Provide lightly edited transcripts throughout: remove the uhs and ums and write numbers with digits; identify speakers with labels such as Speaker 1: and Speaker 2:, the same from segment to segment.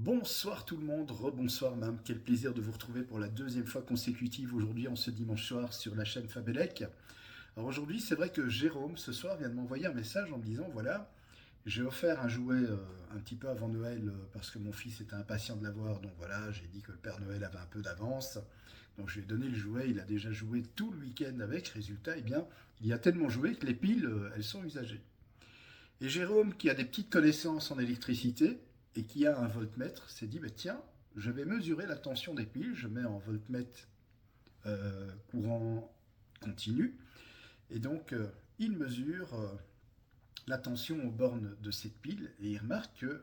Speaker 1: Bonsoir tout le monde, rebonsoir même, quel plaisir de vous retrouver pour la deuxième fois consécutive aujourd'hui en ce dimanche soir sur la chaîne Fabelec. Alors aujourd'hui c'est vrai que Jérôme ce soir vient de m'envoyer un message en me disant voilà, j'ai offert un jouet un petit peu avant Noël parce que mon fils était impatient de l'avoir, donc voilà, j'ai dit que le Père Noël avait un peu d'avance. Donc je lui ai donné le jouet, il a déjà joué tout le week-end avec, résultat, eh bien, il y a tellement joué que les piles, elles sont usagées. Et Jérôme, qui a des petites connaissances en électricité et qui a un voltmètre, s'est dit bah, tiens, je vais mesurer la tension des piles. Je mets en voltmètre courant continu. Et donc, il mesure la tension aux bornes de cette pile et il remarque que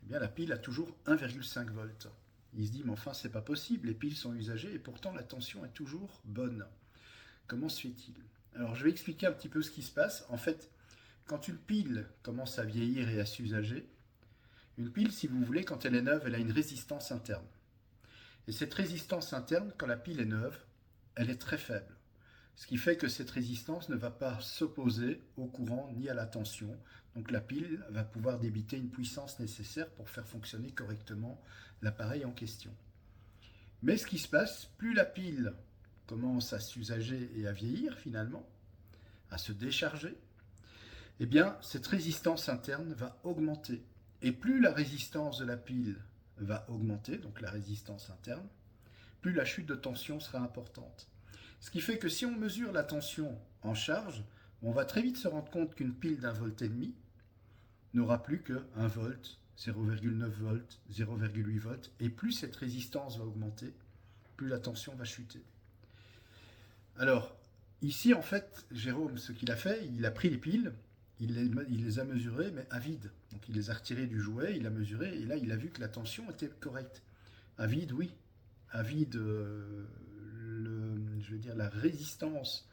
Speaker 1: eh bien, la pile a toujours 1,5 volts. Il se dit mais enfin, c'est pas possible, les piles sont usagées et pourtant la tension est toujours bonne. Comment se fait-il? Alors, je vais expliquer un petit peu ce qui se passe. En fait, quand une pile commence à vieillir et à s'usager, une pile, si vous voulez, quand elle est neuve, elle a une résistance interne. Et cette résistance interne, quand la pile est neuve, elle est très faible. Ce qui fait que cette résistance ne va pas s'opposer au courant ni à la tension. Donc la pile va pouvoir débiter une puissance nécessaire pour faire fonctionner correctement l'appareil en question. Mais ce qui se passe, plus la pile commence à s'usager et à vieillir finalement, à se décharger, eh bien, cette résistance interne va augmenter. Et plus la résistance de la pile va augmenter, donc la résistance interne, plus la chute de tension sera importante. Ce qui fait que si on mesure la tension en charge, on va très vite se rendre compte qu'une pile d'un volt et demi n'aura plus que 1 volt, 0,9 volts, 0,8 volts, et plus cette résistance va augmenter, plus la tension va chuter. Alors, ici, en fait, Jérôme, ce qu'il a fait, il a pris les piles, il les a mesurées, mais à vide. Donc il les a retirées du jouet, il a mesuré, et là il a vu que la tension était correcte. À vide, oui. À vide, je veux dire, la résistance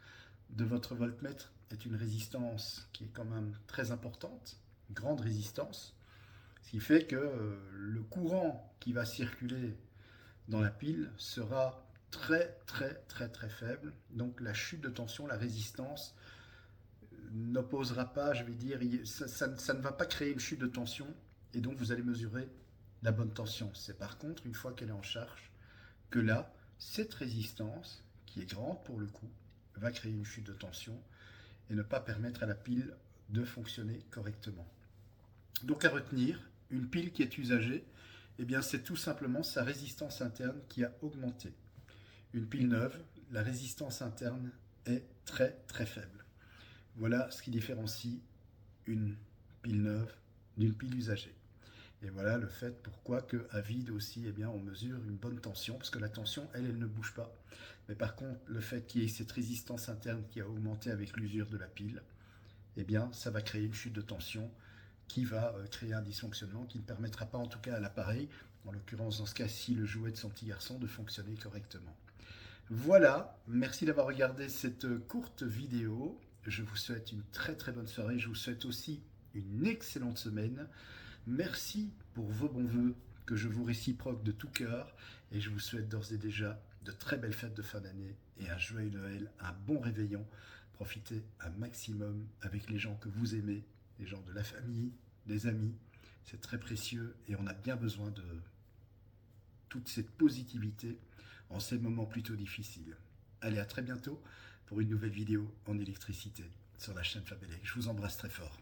Speaker 1: de votre voltmètre est une résistance qui est quand même très importante, grande résistance, ce qui fait que le courant qui va circuler dans la pile sera très très très très faible. Donc la chute de tension, la résistance n'opposera pas, je vais dire, ça ne va pas créer une chute de tension et donc vous allez mesurer la bonne tension. C'est par contre, une fois qu'elle est en charge, que là, cette résistance, qui est grande pour le coup, va créer une chute de tension et ne pas permettre à la pile de fonctionner correctement. Donc à retenir, une pile qui est usagée, eh bien c'est tout simplement sa résistance interne qui a augmenté. Une pile neuve, la résistance interne est très très faible. Voilà ce qui différencie une pile neuve d'une pile usagée. Et voilà le fait pourquoi qu'à vide aussi, eh bien, on mesure une bonne tension, parce que la tension, elle ne bouge pas. Mais par contre, le fait qu'il y ait cette résistance interne qui a augmenté avec l'usure de la pile, eh bien, ça va créer une chute de tension qui va créer un dysfonctionnement qui ne permettra pas, en tout cas à l'appareil, en l'occurrence dans ce cas-ci, le jouet de son petit garçon, de fonctionner correctement. Voilà, merci d'avoir regardé cette courte vidéo. Je vous souhaite une très très bonne soirée. Je vous souhaite aussi une excellente semaine. Merci pour vos bons voeux que je vous réciproque de tout cœur. Et je vous souhaite d'ores et déjà de très belles fêtes de fin d'année et un joyeux Noël, un bon réveillon. Profitez un maximum avec les gens que vous aimez, les gens de la famille, des amis. C'est très précieux et on a bien besoin de toute cette positivité en ces moments plutôt difficiles. Allez, à très bientôt pour une nouvelle vidéo en électricité sur la chaîne Fabelec. Je vous embrasse très fort.